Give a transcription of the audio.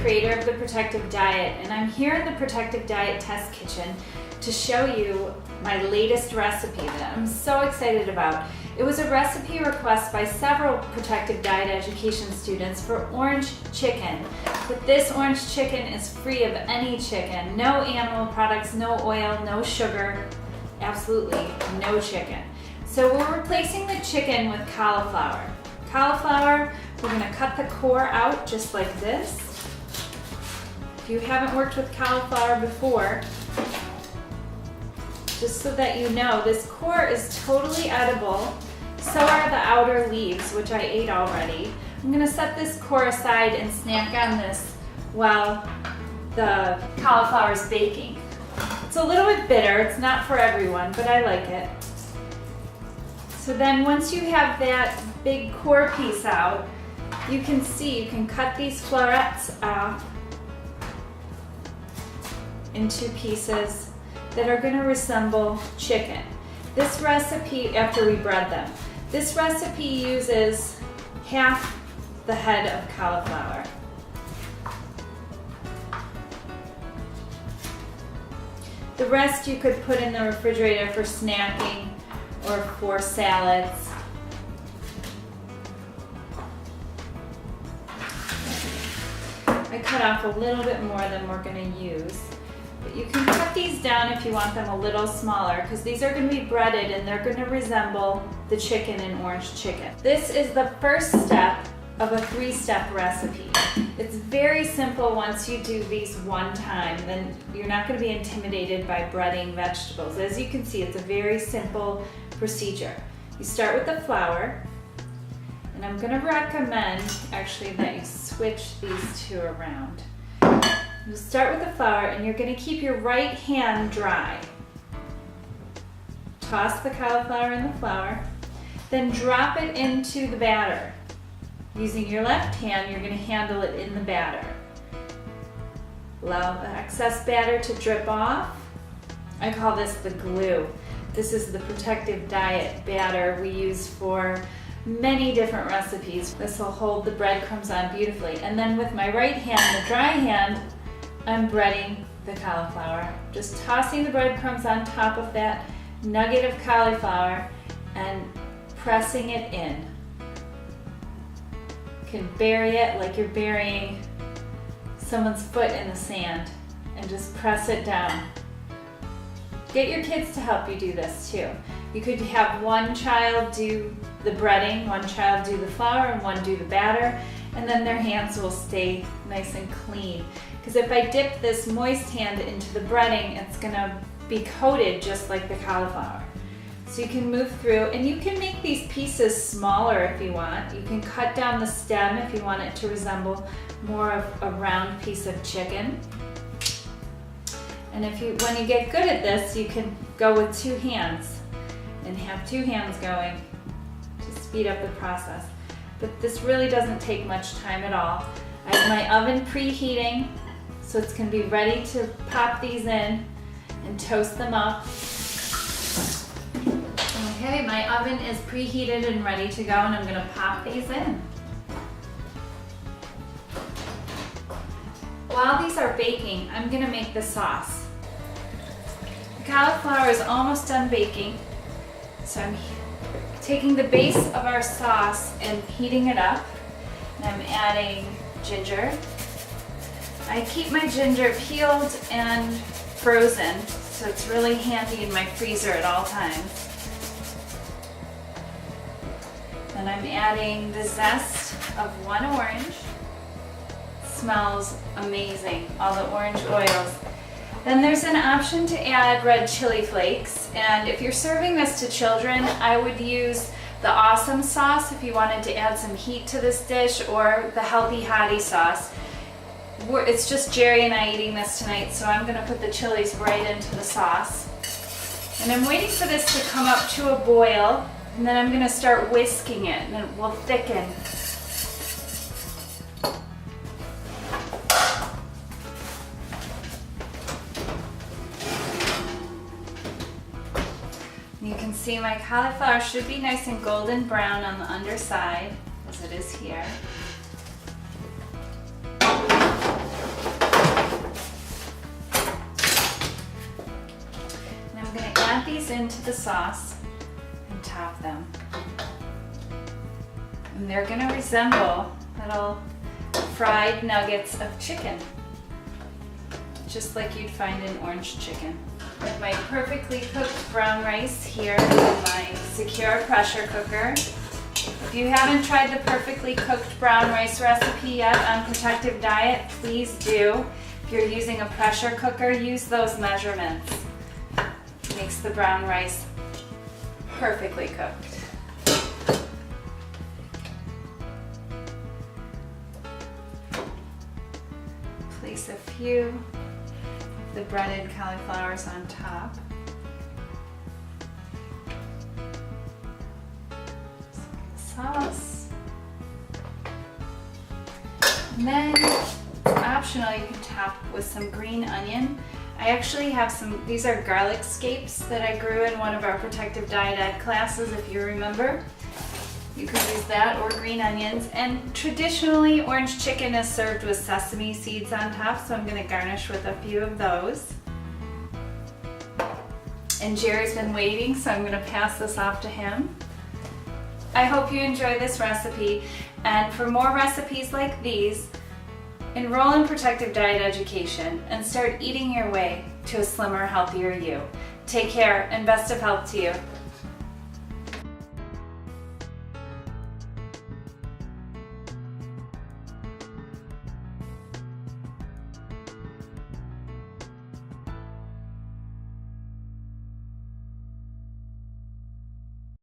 creator of the Protective Diet, and I'm here in the Protective Diet Test Kitchen to show you my latest recipe that I'm so excited about. It was a recipe request by several Protective Diet education students for orange chicken. But this orange chicken is free of any chicken, no animal products, no oil, no sugar, absolutely no chicken. So we're replacing the chicken with cauliflower. Cauliflower, we're gonna cut the core out just like this. If you haven't worked with cauliflower before, just so that you know, this core is totally edible. So are the outer leaves, which I ate already. I'm gonna set this core aside and snack on this while the cauliflower is baking. It's a little bit bitter, it's not for everyone, but I like it. So then once you have that big core piece out, you can see, you can cut these florets off into pieces that are gonna resemble chicken. This recipe, after we bread them, this recipe uses half the head of cauliflower. The rest you could put in the refrigerator for snacking or for salads. I cut off a little bit more than we're going to use. But you can cut these down if you want them a little smaller, because these are going to be breaded and they're going to resemble the chicken in orange chicken. This is the first step of a 3-step recipe. It's very simple once you do these one time, then you're not going to be intimidated by breading vegetables. As you can see, it's a very simple procedure. You start with the flour, and I'm going to recommend actually that you switch these two around. You'll start with the flour, and you're going to keep your right hand dry. Toss the cauliflower in the flour, then drop it into the batter. Using your left hand, you're going to handle it in the batter. Allow the excess batter to drip off. I call this the glue. This is the Protective Diet batter we use for many different recipes. This will hold the breadcrumbs on beautifully. And then with my right hand, the dry hand, I'm breading the cauliflower. Just tossing the breadcrumbs on top of that nugget of cauliflower and pressing it in. You can bury it like you're burying someone's foot in the sand and just press it down. Get your kids to help you do this too. You could have one child do the breading, one child do the flour, and one do the batter, and then their hands will stay nice and clean. Because if I dip this moist hand into the breading, it's gonna be coated just like the cauliflower. So you can move through, and you can make these pieces smaller if you want. You can cut down the stem if you want it to resemble more of a round piece of chicken. And when you get good at this, you can go with 2 hands and have 2 hands going to speed up the process. But this really doesn't take much time at all. I have my oven preheating, so it's going to be ready to pop these in and toast them up. Okay, my oven is preheated and ready to go, and I'm going to pop these in. While these are baking, I'm going to make the sauce. The cauliflower is almost done baking, so I'm taking the base of our sauce and heating it up, and I'm adding ginger. I keep my ginger peeled and frozen, so it's really handy in my freezer at all times. And I'm adding the zest of 1 orange. Smells amazing, all the orange oils. Then there's an option to add red chili flakes, and if you're serving this to children, I would use the Awesome sauce if you wanted to add some heat to this dish, or the Healthy Hottie sauce. It's just Jerry and I eating this tonight, so I'm going to put the chilies right into the sauce. And I'm waiting for this to come up to a boil, and then I'm going to start whisking it, and it will thicken. You can see my cauliflower should be nice and golden brown on the underside, as it is here. into the sauce and top them. And they're gonna resemble little fried nuggets of chicken, just like you'd find in orange chicken. With my perfectly cooked brown rice here in my secure pressure cooker. If you haven't tried the perfectly cooked brown rice recipe yet on Protective Diet, please do. If you're using a pressure cooker, use those measurements. It makes the brown rice perfectly cooked. Place a few of the breaded cauliflowers on top. Sauce. And then, optional, you can top with some green onion. I actually have these are garlic scapes that I grew in one of our Protective Diet Ed classes, if you remember. You could use that or green onions. And traditionally, orange chicken is served with sesame seeds on top, so I'm going to garnish with a few of those. And Jerry's been waiting, so I'm going to pass this off to him. I hope you enjoy this recipe, and for more recipes like these, enroll in Protective Diet Education and start eating your way to a slimmer, healthier you. Take care and best of health to you.